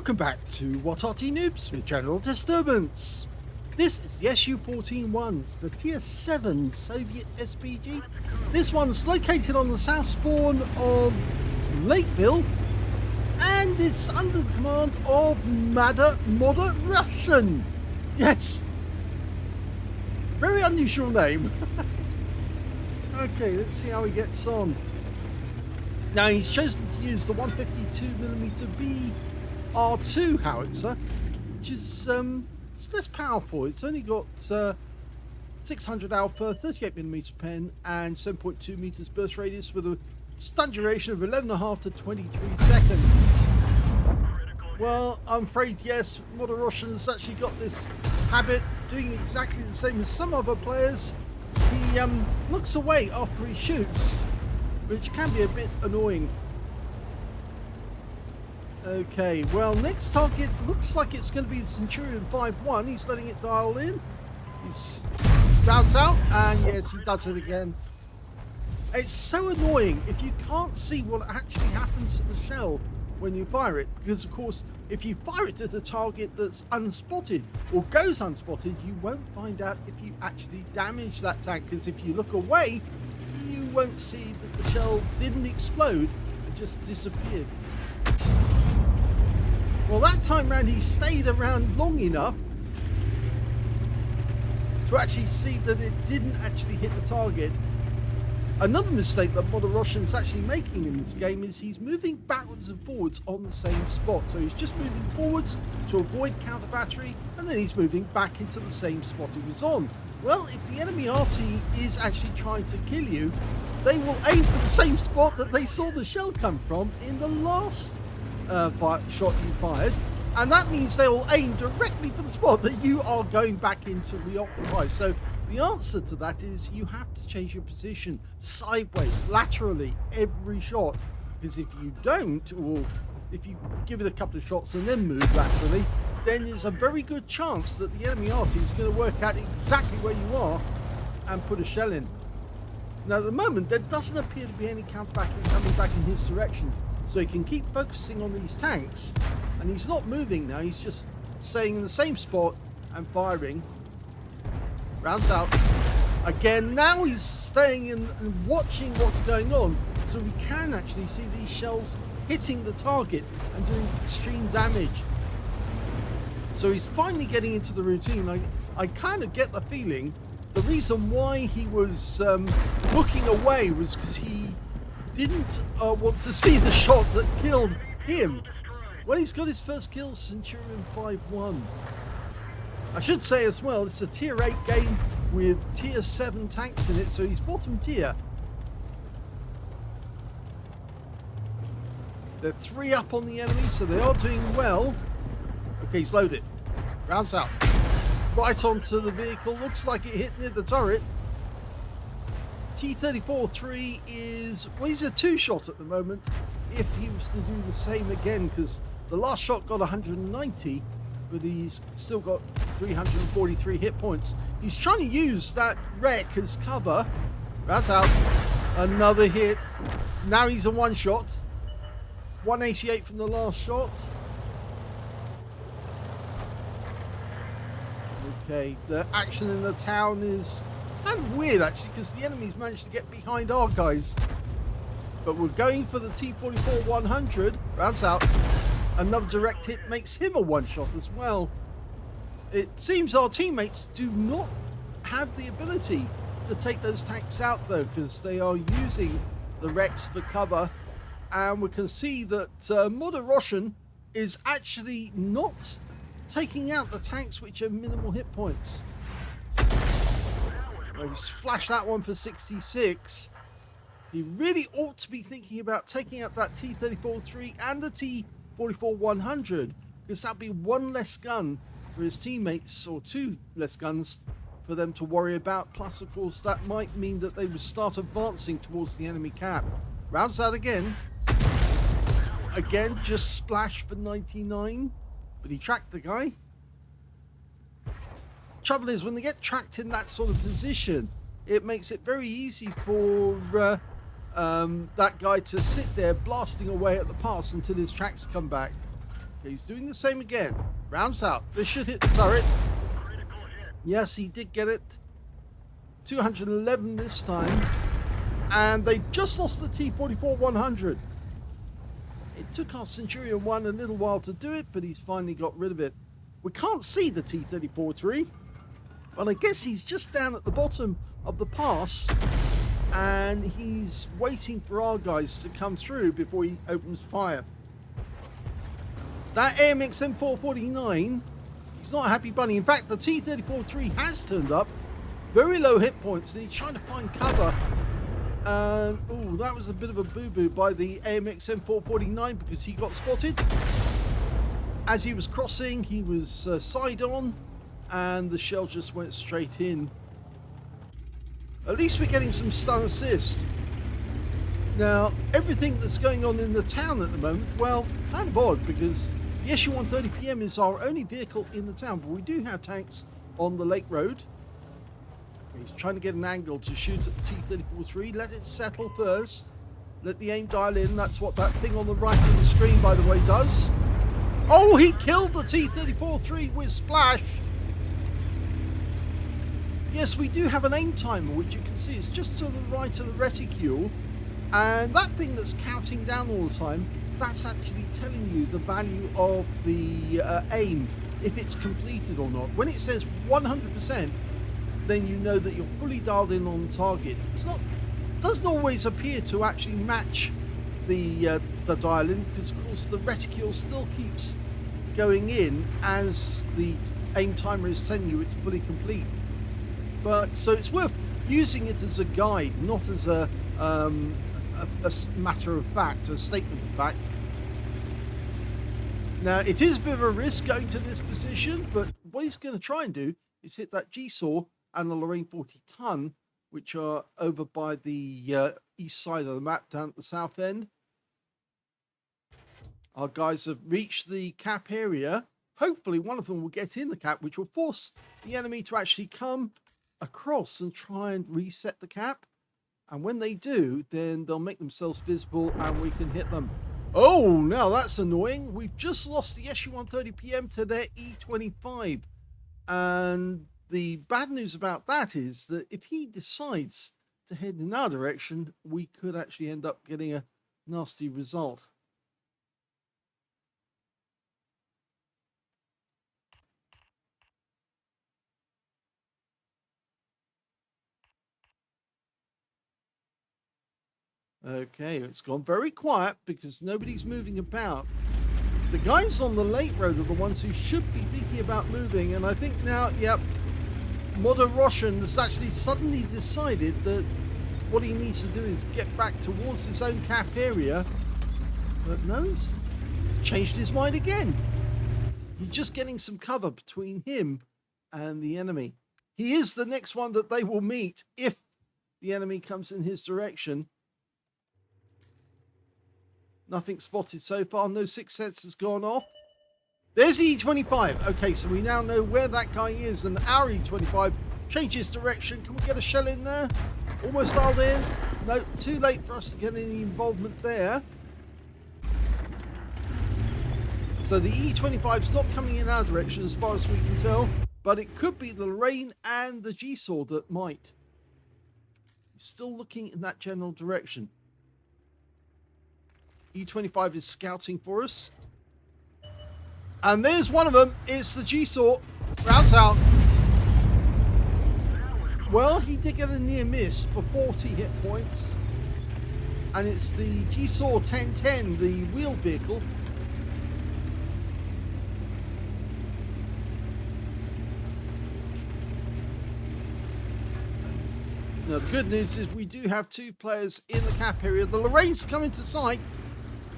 Welcome back to What Arty Noobs with General Disturbance. This is the SU-14-1, the Tier 7 Soviet SPG. This one's located on the south spawn of Lakeville, and it's under the command of ModderRochen. Yes, very unusual name. Okay, let's see how he gets on. Now he's chosen to use the 152mm BR2 howitzer, which is it's less powerful. It's only got 600 alpha, 38mm pen, and 7.2 meters burst radius with a stun duration of 11.5 to 23 seconds. Well, I'm afraid yes, ModderRochen has actually got this habit doing exactly the same as some other players. He looks away after he shoots, which can be a bit annoying. Okay, well, next target looks like it's going to be the Shure MV7X. He's letting it dial in. He's rounds out, and yes, he does it again. It's so annoying if you can't see what actually happens to the shell when you fire it, because of course, if you fire it at a target that's unspotted or goes unspotted, you won't find out if you actually damage that tank, because if you look away, you won't see that the shell didn't explode, it just disappeared. Well, that time round he stayed around long enough to actually see that it didn't actually hit the target. Another mistake that ModderRochen is actually making in this game is he's moving backwards and forwards on the same spot. So he's just moving forwards to avoid counter battery, and then he's moving back into the same spot he was on. Well, if the enemy Arty is actually trying to kill you, they will aim for the same spot that they saw the shell come from in the last shot you fired, and that means they will aim directly for the spot that you are going back into reoccupy. So the answer to that is you have to change your position sideways, laterally, every shot, because if you don't, or if you give it a couple of shots and then move laterally, then there's a very good chance that the enemy Arty is going to work out exactly where you are and put a shell in. Now at the moment there doesn't appear to be any counter battery coming back in his direction, so he can keep focusing on these tanks, and he's not moving now, he's just staying in the same spot and firing. Rounds out. Again, now he's staying in and watching what's going on, so we can actually see these shells hitting the target and doing extreme damage. So he's finally getting into the routine. I kind of get the feeling the reason why he was looking away was because he didn't want to see the shot that killed him. Well, he's got his first kill, Shure MV7X. I should say as well, it's a tier 8 game with tier 7 tanks in it, so he's bottom tier. They're 3 up on the enemy, so they are doing well. Okay, he's loaded. Rounds out. Right onto the vehicle. Looks like it hit near the turret. T-34-3 is, well, he's a 2-shot at the moment. If he was to do the same again, because the last shot got 190, but he's still got 343 hit points. He's trying to use that wreck as cover. That's out. Another hit. Now he's a 1-shot. 188 from the last shot. Okay, the action in the town is kind of weird actually, because the enemies managed to get behind our guys. But we're going for the T-44-100. Rounds out. Another direct hit makes him a 1-shot as well. It seems our teammates do not have the ability to take those tanks out though, because they are using the wrecks for cover. And we can see that ModderRochen is actually not taking out the tanks which have minimal hit points. Well, he splashed that one for 66. He really ought to be thinking about taking out that T-34-3 and the T-44-100, because that'd be 1 less gun for his teammates, or 2 less guns for them to worry about. Plus, of course, that might mean that they would start advancing towards the enemy cap. Rounds out again. Again, just splash for 99, but he tracked the guy. Trouble is, when they get tracked in that sort of position, it makes it very easy for that guy to sit there blasting away at the pass until his tracks come back. Okay, he's doing the same again. Rounds out. This should hit the turret. Yes, he did get it. 211 this time. And they just lost the T-44-100. It took our Centurion 1 a little while to do it, but he's finally got rid of it. We can't see the T-34-3, but I guess he's just down at the bottom of the pass, and he's waiting for our guys to come through before he opens fire. That AMX M449, he's not a happy bunny. In fact, the T-34-3 has turned up. Very low hit points, and he's trying to find cover. Oh, that was a bit of a boo-boo by the AMX M449 because he got spotted. As he was crossing, he was side on, and the shell just went straight in. At least we're getting some stun assist. Now, everything that's going on in the town at the moment, well, kind of odd because the SU-130PM is our only vehicle in the town, but we do have tanks on the Lake Road. He's trying to get an angle to shoot at the T-34-3. Let it settle first. Let the aim dial in. That's what that thing on the right of the screen, by the way, does. Oh, he killed the T-34-3 with splash. Yes, we do have an aim timer, which you can see. It's just to the right of the reticule. And that thing that's counting down all the time, that's actually telling you the value of the aim, if it's completed or not. When it says 100%, then you know that you're fully dialed in on target. It's not, doesn't always appear to actually match the dial in, because of course the reticule still keeps going in as the aim timer is telling you it's fully complete. But so it's worth using it as a guide, not as a matter of fact, a statement of fact. Now it is a bit of a risk going to this position, but what he's going to try and do is hit that G-Saw and the Lorraine 40 ton, which are over by the east side of the map down at the south end. Our guys have reached the cap area. Hopefully one of them will get in the cap, which will force the enemy to actually come across and try and reset the cap. And when they do, then they'll make themselves visible and we can hit them. Oh, now that's annoying. We've just lost the SU-130PM to their E25. And the bad news about that is that if he decides to head in our direction, we could actually end up getting a nasty result. Okay, it's gone very quiet because nobody's moving about. The guys on the Lake Road are the ones who should be thinking about moving, and I think now, yep, ModderRochen has actually suddenly decided that what he needs to do is get back towards his own cap area. But no, he's changed his mind again. He's just getting some cover between him and the enemy. He is the next one that they will meet if the enemy comes in his direction. Nothing spotted so far. No sixth sense has gone off. There's the E25. Okay, so we now know where that guy is, and our E25 changes direction. Can we get a shell in there? Almost dialed in. No, too late for us to get any involvement there. So the E25's not coming in our direction as far as we can tell, but it could be the Lorraine and the G-Saw that might. He's still looking in that general direction. E25 is scouting for us. And there's one of them. It's the G-Saw. Rounds out. Well, he did get a near miss for 40 hit points. And it's the G-Saw 1010, the wheeled vehicle. Now, the good news is we do have two players in the cap area. The Lorraine's coming to sight.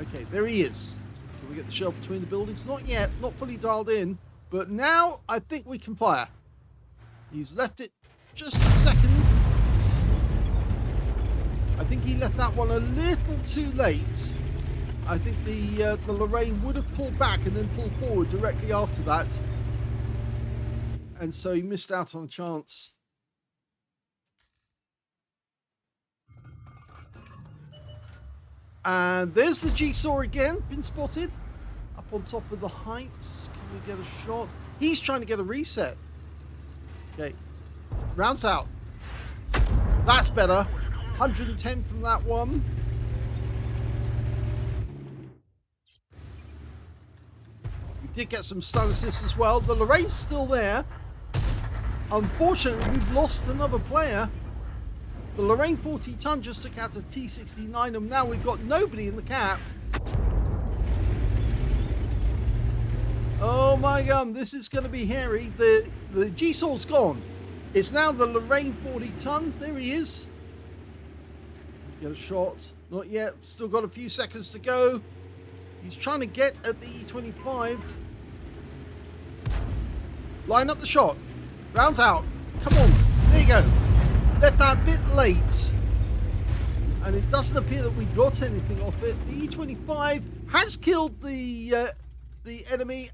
Okay, there he is. Can we get the shell between the buildings? Not yet, not fully dialed in, but now I think we can fire. He's left it just a second. I think he left that one a little too late. I think the Lorraine would have pulled back and then pulled forward directly after that. And so he missed out on a chance. And there's the G-Saw again, been spotted. Up on top of the heights. Can we get a shot? He's trying to get a reset. Okay. Rounds out. That's better. 110 from that one. We did get some stun assists as well. The Lorraine's still there. Unfortunately, we've lost another player. The Lorraine 40-ton just took out a T69, and now we've got nobody in the cap. Oh my god, this is going to be hairy. The G-Saw's gone. It's now the Lorraine 40-ton. There he is. Get a shot. Not yet. Still got a few seconds to go. He's trying to get at the E25. Line up the shot. Rounds out. Come on. There you go. Left that a bit late. And it doesn't appear that we got anything off it. The E25 has killed the enemy.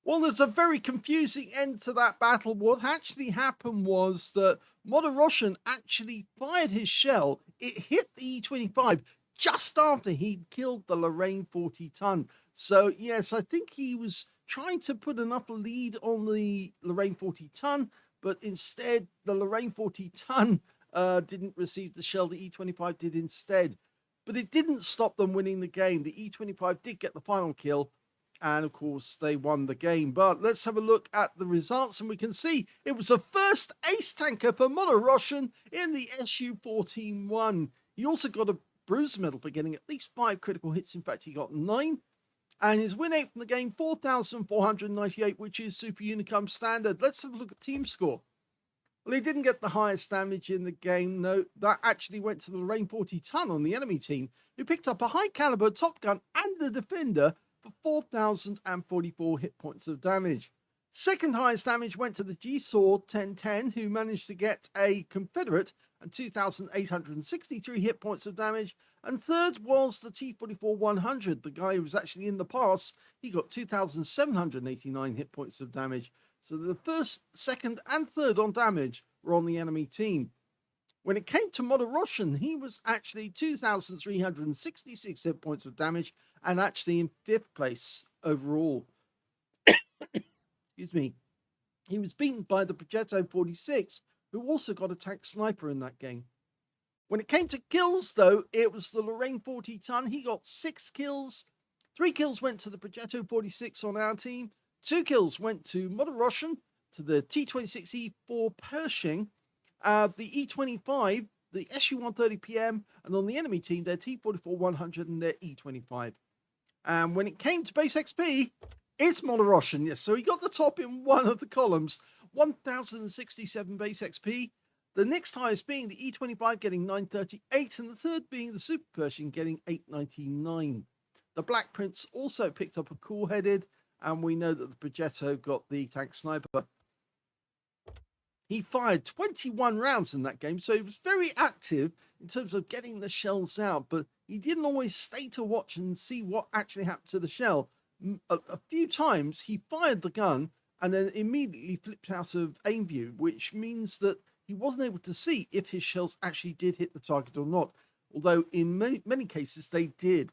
Well, there's a very confusing end to that battle. What actually happened was that ModderRochen actually fired his shell. It hit the E25 just after he'd killed the Lorraine 40-ton. So, yes, I think he was trying to put enough lead on the Lorraine 40-ton, but instead the Lorraine 40-ton didn't receive the shell. The E25 did instead. But it didn't stop them winning the game. The E25 did get the final kill. And, of course, they won the game. But let's have a look at the results. And we can see it was the first ace tanker for ModderRochen in the SU-14-1. He also got a bruiser medal for getting at least 5 critical hits. In fact, he got 9. And his win rate from the game, 4,498, which is Super Unicum standard. Let's have a look at team score. Well, he didn't get the highest damage in the game. No, that actually went to the Lorraine 40-ton on the enemy team, who picked up a high-caliber Top Gun and the Defender for 4,044 hit points of damage. Second highest damage went to the GeForce 1010, who managed to get a Confederate and 2,863 hit points of damage. And third was the T-44-100, the guy who was actually in the pass. He got 2,789 hit points of damage. So the first, second, and third on damage were on the enemy team. When it came to ModderRochen, he was actually 2,366 hit points of damage and actually in 5th place overall. Excuse me. He was beaten by the Progetto 46, who also got a tank sniper in that game. When it came to kills, though, it was the Lorraine 40-ton. He got 6 kills. 3 kills went to the Progetto 46 on our team. 2 kills went to ModderRochen, to the T26E4 Pershing, the E25, the SU-130 PM, and on the enemy team, their T-44-100 and their E25. And when it came to base XP, it's ModderRochen. Yes, so he got the top in one of the columns, 1,067 base XP. The next highest being the E25 getting 938, and the third being the Super Pershing getting 899. The Black Prince also picked up a cool-headed, and we know that the Progetto got the tank sniper. He fired 21 rounds in that game, so he was very active in terms of getting the shells out, but he didn't always stay to watch and see what actually happened to the shell. A few times he fired the gun and then immediately flipped out of aim view, which means that he wasn't able to see if his shells actually did hit the target or not, although in many cases they did.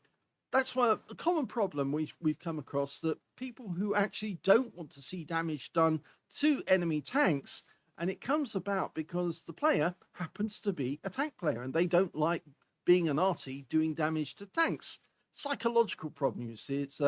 That's why a common problem we've come across, that people who actually don't want to see damage done to enemy tanks, and it comes about because the player happens to be a tank player and they don't like being an Arty doing damage to tanks. Psychological problem, you see. It's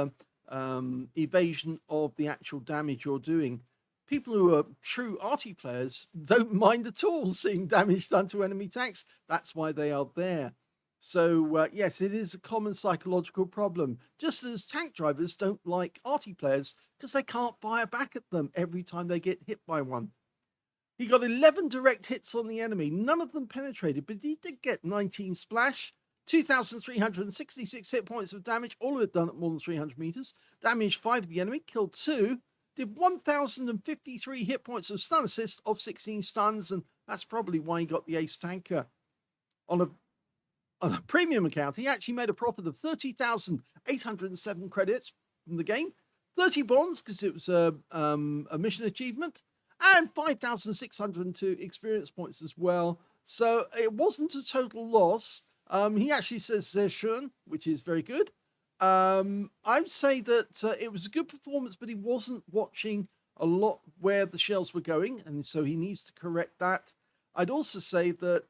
evasion of the actual damage you're doing. People who are true Arty players don't mind at all seeing damage done to enemy tanks. That's why they are there. So, yes, it is a common psychological problem. Just as tank drivers don't like Arty players because they can't fire back at them every time they get hit by one. He got 11 direct hits on the enemy. None of them penetrated, but he did get 19 splash, 2,366 hit points of damage, all of it done at more than 300 meters. Damaged 5 of the enemy, killed 2, did 1,053 hit points of stun assist of 16 stuns, and that's probably why he got the ace tanker. On a premium account, he actually made a profit of 30,807 credits from the game, 30 bonds because it was a mission achievement, and 5,602 experience points as well. So it wasn't a total loss. He actually says sehr schön, which is very good. I'd say that it was a good performance, but he wasn't watching a lot where the shells were going, and so he needs to correct that. I'd also say that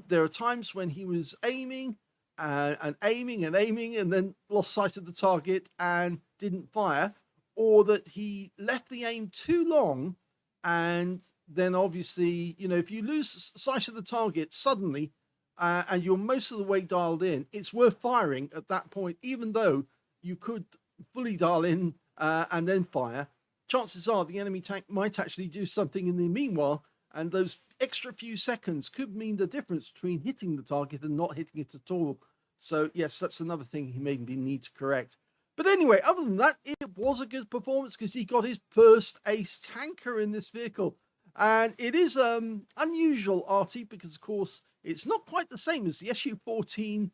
there are times when he was aiming and aiming and aiming and then lost sight of the target and didn't fire, or that he left the aim too long, and then obviously, you know, if you lose sight of the target suddenly and you're most of the way dialed in, it's worth firing at that point, even though you could fully dial in and then fire. Chances are the enemy tank might actually do something in the meanwhile, and those extra few seconds could mean the difference between hitting the target and not hitting it at all. So yes, that's another thing he maybe need to correct. But anyway, other than that, it was a good performance because he got his first ace tanker in this vehicle. And it is unusual, Arty, because of course it's not quite the same as the SU-14-2,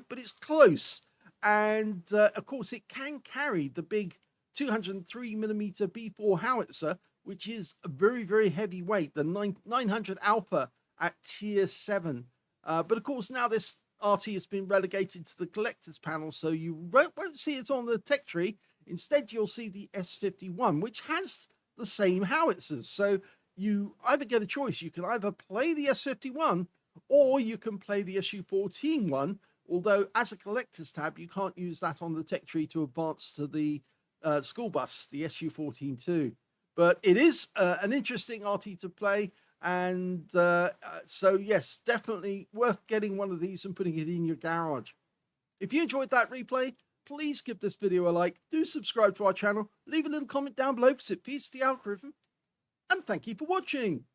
but it's close. And of course it can carry the big 203mm B4 howitzer, which is a very, very heavy weight, the 900 Alpha at tier 7. But of course now this RT has been relegated to the collector's panel, so you won't see it on the tech tree. Instead, you'll see the S51, which has the same howitzers. So you either get a choice. You can either play the S51 or you can play the SU-14-1, although as a collector's tab, you can't use that on the tech tree to advance to the school bus, the SU-14-2. But it is an interesting RT to play. And so, yes, definitely worth getting one of these and putting it in your garage. If you enjoyed that replay, please give this video a like, do subscribe to our channel, leave a little comment down below because it feeds the algorithm, and thank you for watching.